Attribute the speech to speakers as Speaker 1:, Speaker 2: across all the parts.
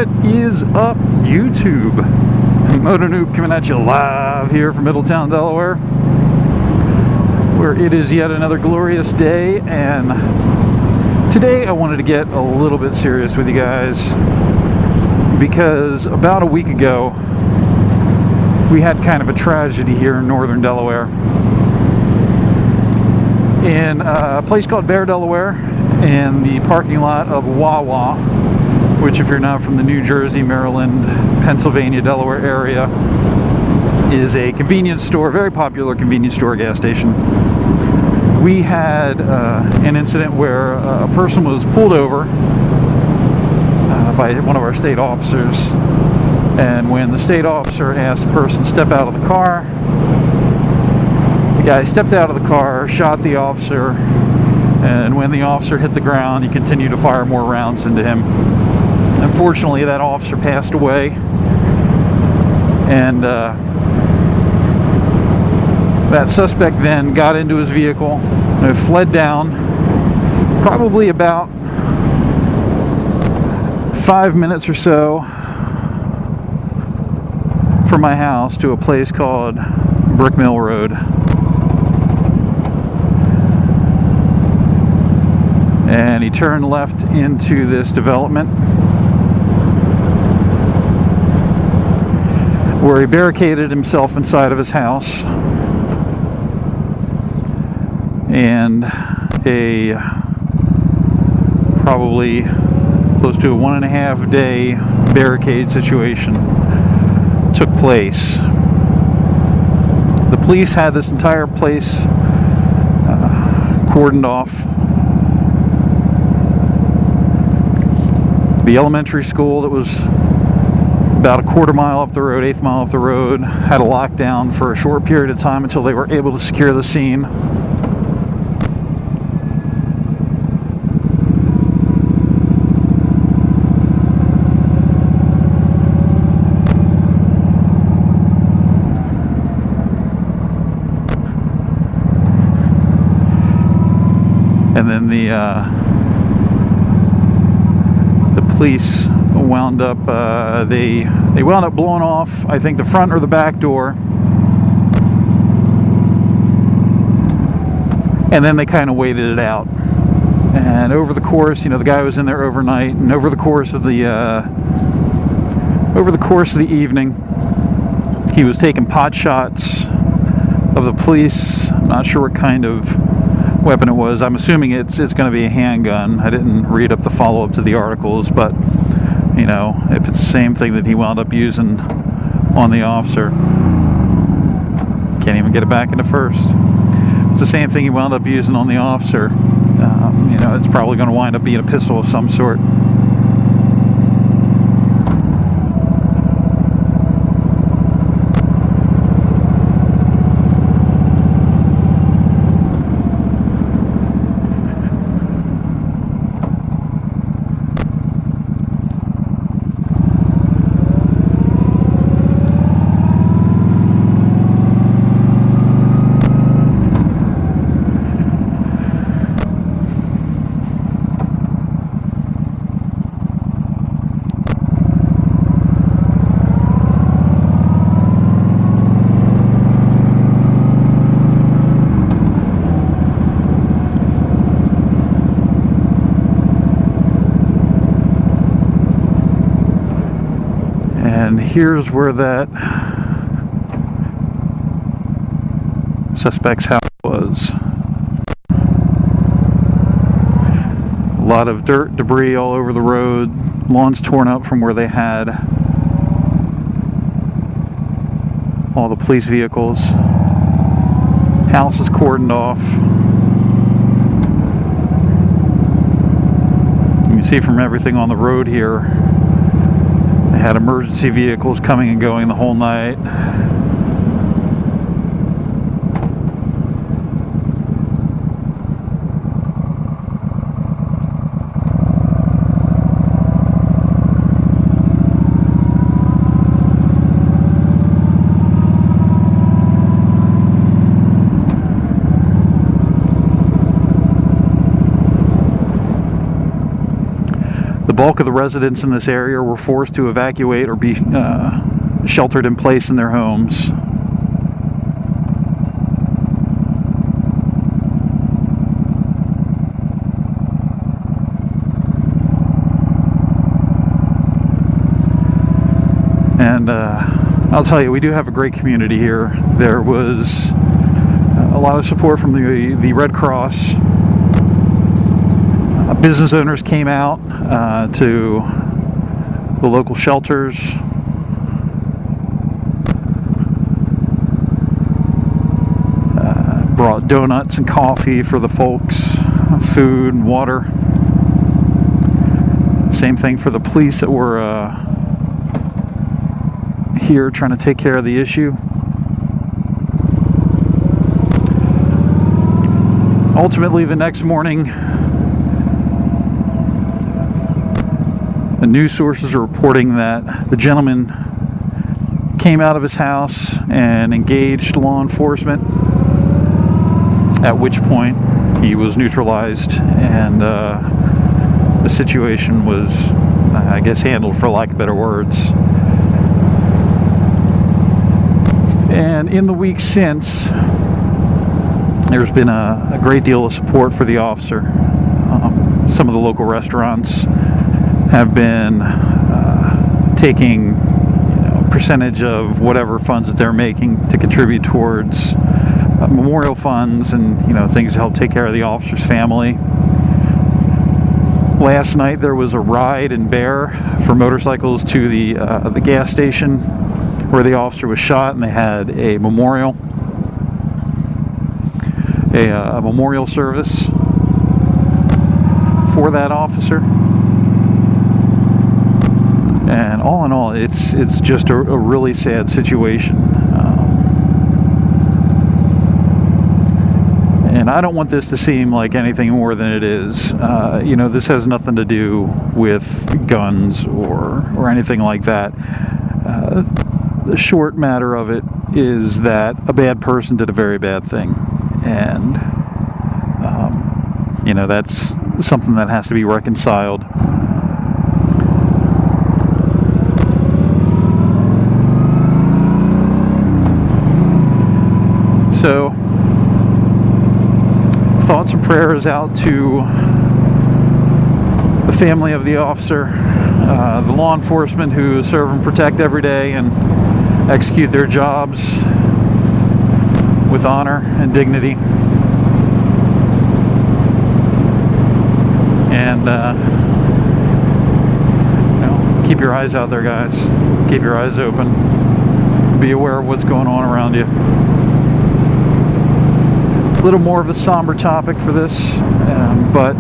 Speaker 1: What is up, YouTube? Moto Noob coming at you live here from Middletown, Delaware, where it is yet another glorious day. And today I wanted to get a little bit serious with you guys, because about a week ago we had kind of a tragedy here in northern Delaware, in a place called Ballard, Delaware, in the parking lot of Wawa, which, if you're not from the New Jersey, Maryland, Pennsylvania, Delaware area, is a convenience store, very popular convenience store, gas station. We had an incident where a person was pulled over by one of our state officers, and when the state officer asked the person to step out of the car, the guy stepped out of the car, shot the officer, and when the officer hit the ground, he continued to fire more rounds into him. Unfortunately, that officer passed away, and that suspect then got into his vehicle and fled down probably about 5 minutes or so from my house to a place called Brick Mill Road. And he turned left into this development, where he barricaded himself inside of his house, and a probably close to a 1.5 day barricade situation took place. The police had this entire place cordoned off. The elementary school that was about a quarter mile up the road, 1/8 mile up the road, had a lockdown for a short period of time until they were able to secure the scene. And then the police wound up they wound up blowing off, I think, the front or the back door, and then they kind of waited it out. And over the course, the guy was in there overnight, and over the course of the evening, he was taking pot shots of the police. I'm not sure what kind of weapon it was. I'm assuming it's going to be a handgun. I didn't read up the follow-up to the articles, but if it's the same thing that he wound up using on the officer, can't even get it back into first. It's the same thing he wound up using on the officer. It's probably going to wind up being a pistol of some sort. And here's where that suspect's house was. A lot of dirt, debris all over the road, lawns torn up from where they had all the police vehicles. House is cordoned off. You can see from everything on the road here, they had emergency vehicles coming and going the whole night. The bulk of the residents in this area were forced to evacuate or be sheltered in place in their homes. And I'll tell you, we do have a great community here. There was a lot of support from the Red Cross. Business owners came out to the local shelters. Brought donuts and coffee for the folks, food and water. Same thing for the police that were here trying to take care of the issue. Ultimately, the next morning, the news sources are reporting that the gentleman came out of his house and engaged law enforcement, at which point he was neutralized and the situation was, I guess, handled, for lack of better words. And in the weeks since, there's been a great deal of support for the officer. Some of the local restaurants have been taking a percentage of whatever funds that they're making to contribute towards memorial funds and things to help take care of the officer's family. Last night there was a ride and bear for motorcycles to the gas station where the officer was shot, and they had a memorial service for that officer. And all in all, it's just a really sad situation. And I don't want this to seem like anything more than it is. This has nothing to do with guns or anything like that. The short matter of it is that a bad person did a very bad thing. And, that's something that has to be reconciled. So, thoughts and prayers out to the family of the officer, the law enforcement who serve and protect every day and execute their jobs with honor and dignity. And keep your eyes out there, guys. Keep your eyes open. Be aware of what's going on around you. A little more of a somber topic for this, but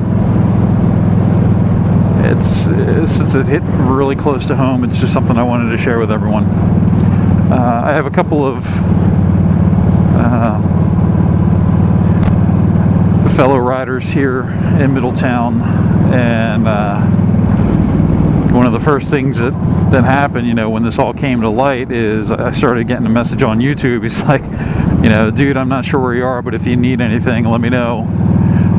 Speaker 1: since it hit really close to home, it's just something I wanted to share with everyone. I have a couple of fellow riders here in Middletown, and one of the first things that happened, when this all came to light, is I started getting a message on YouTube. He's like, dude, I'm not sure where you are, but if you need anything, let me know.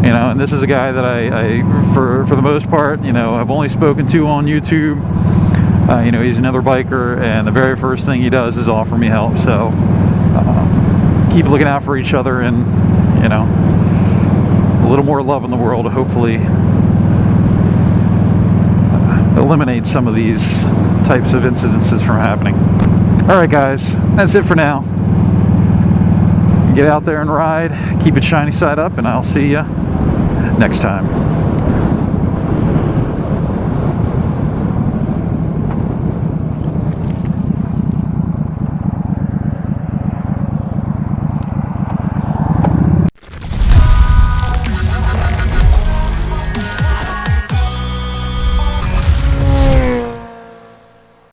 Speaker 1: And this is a guy that I for the most part, I've only spoken to on YouTube. He's another biker, and the very first thing he does is offer me help. So keep looking out for each other, and a little more love in the world to hopefully eliminate some of these types of incidences from happening. All right, guys, that's it for now. Get out there and ride, keep it shiny side up, and I'll see you next time.